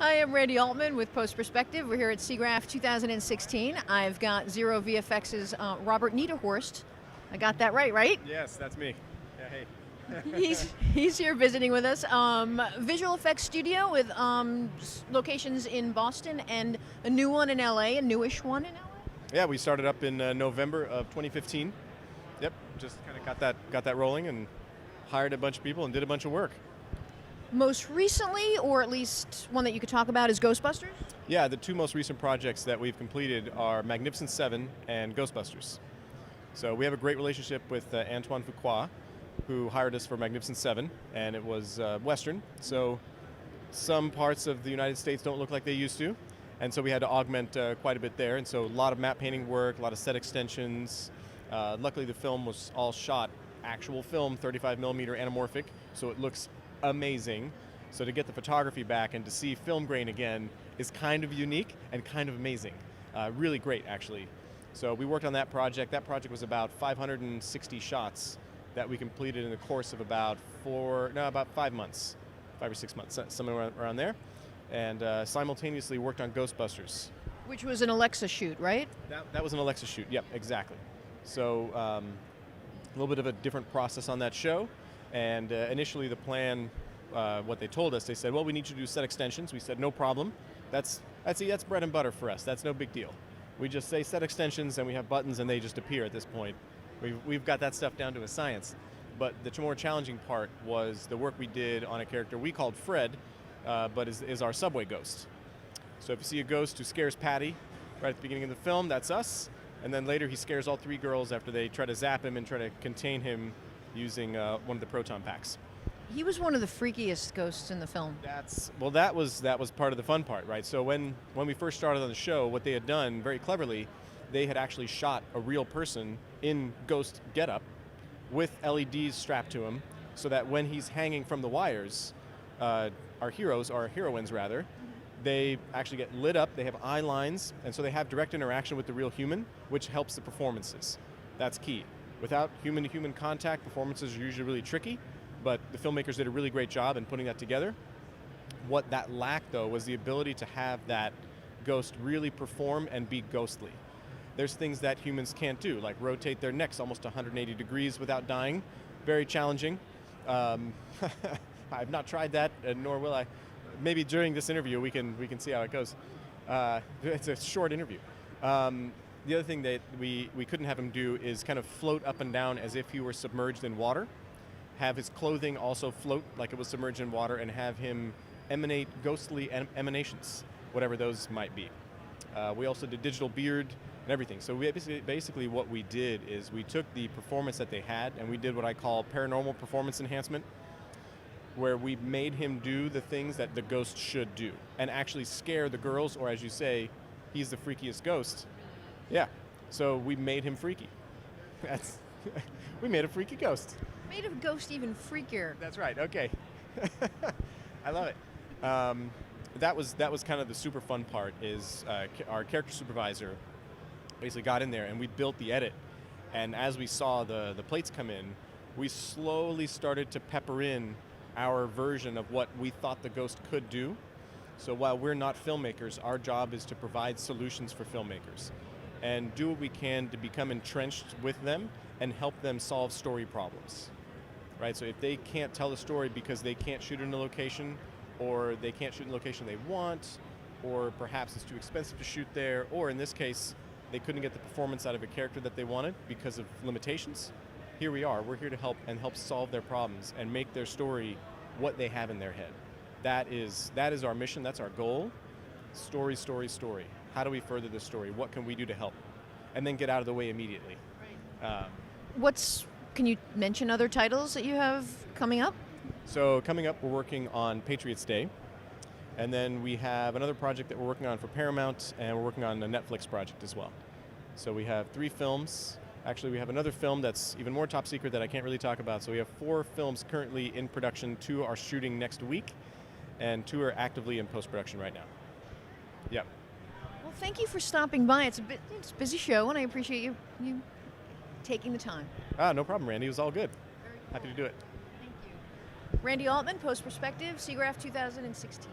Hi, I'm Randy Altman with Post Perspective. We're here at Siggraph 2016. I've got zeroVFX's Robert Nederhorst. I got that right? Yes, that's me. Yeah, hey. He's here visiting with us. Visual effects studio with locations in Boston and a new one in LA, a newish one in LA. Yeah, we started up in November of 2015. Yep, just kind of got that rolling and hired a bunch of people and did a bunch of work. Most recently, or at least one that you could talk about, is Ghostbusters? Yeah, the two most recent projects that we've completed are Magnificent Seven and Ghostbusters. So we have a great relationship with Antoine Fuqua, who hired us for Magnificent Seven, and it was Western. So some parts of the United States don't look like they used to, and so we had to augment quite a bit there. And so a lot of map painting work, a lot of set extensions. Luckily, the film was all shot actual film, 35 millimeter anamorphic, so it looks amazing. So to get the photography back and to see film grain again is kind of unique and kind of amazing. Really great, actually. So we worked on that project. That project was about 560 shots that we completed in the course of about 5 months, 5 or 6 months, somewhere around there. And simultaneously worked on Ghostbusters. Which was an Alexa shoot, right? That was an Alexa shoot, yep, exactly. So a little bit of a different process on that show. And initially the plan, what they told us, they said, well, we need you to do set extensions. We said, no problem. That's bread and butter for us. That's no big deal. We just say set extensions and we have buttons and they just appear at this point. We've got that stuff down to a science. But the more challenging part was the work we did on a character we called Fred, but is our subway ghost. So if you see a ghost who scares Patty right at the beginning of the film, that's us. And then later he scares all three girls after they try to zap him and try to contain him using one of the proton packs. He was one of the freakiest ghosts in the film. That was part of the fun part, right? So when we first started on the show, what they had done very cleverly, they had actually shot a real person in ghost getup with LEDs strapped to him, so that when he's hanging from the wires, our heroines rather, they actually get lit up. They have eye lines, and so they have direct interaction with the real human, which helps the performances. That's key. Without human-to-human contact, performances are usually really tricky, but the filmmakers did a really great job in putting that together. What that lacked, though, was the ability to have that ghost really perform and be ghostly. There's things that humans can't do, like rotate their necks almost 180 degrees without dying. Very challenging. I've not tried that, nor will I. Maybe during this interview we can see how it goes. It's a short interview. The other thing that we couldn't have him do is kind of float up and down as if he were submerged in water, have his clothing also float like it was submerged in water, and have him emanate ghostly emanations, whatever those might be. We also did digital beard and everything. So we basically what we did is we took the performance that they had and we did what I call paranormal performance enhancement, where we made him do the things that the ghost should do and actually scare the girls, or as you say, he's the freakiest ghost. Yeah, so we made him freaky. We made a freaky ghost. Made a ghost even freakier. That's right, okay. I love it. That was kind of the super fun part, is our character supervisor basically got in there and we built the edit. And as we saw the plates come in, we slowly started to pepper in our version of what we thought the ghost could do. So while we're not filmmakers, our job is to provide solutions for filmmakers and do what we can to become entrenched with them and help them solve story problems, right? So if they can't tell a story because they can't shoot in a location, or they can't shoot in a location they want, or perhaps it's too expensive to shoot there, or in this case, they couldn't get the performance out of a character that they wanted because of limitations, here we are. We're here to help solve their problems and make their story what they have in their head. That is our mission, that's our goal. Story, story, story. How do we further the story? What can we do to help? And then get out of the way immediately. Can you mention other titles that you have coming up? So coming up, we're working on Patriots Day. And then we have another project that we're working on for Paramount, and we're working on a Netflix project as well. So we have 3 films. Actually, we have another film that's even more top secret that I can't really talk about. So we have 4 films currently in production. 2 are shooting next week, and 2 are actively in post-production right now. Yep. Well, thank you for stopping by. It's a busy show, and I appreciate you taking the time. No problem, Randy. It was all good. Very cool. Happy to do it. Thank you. Randy Altman, Post Perspective, Siggraph 2016.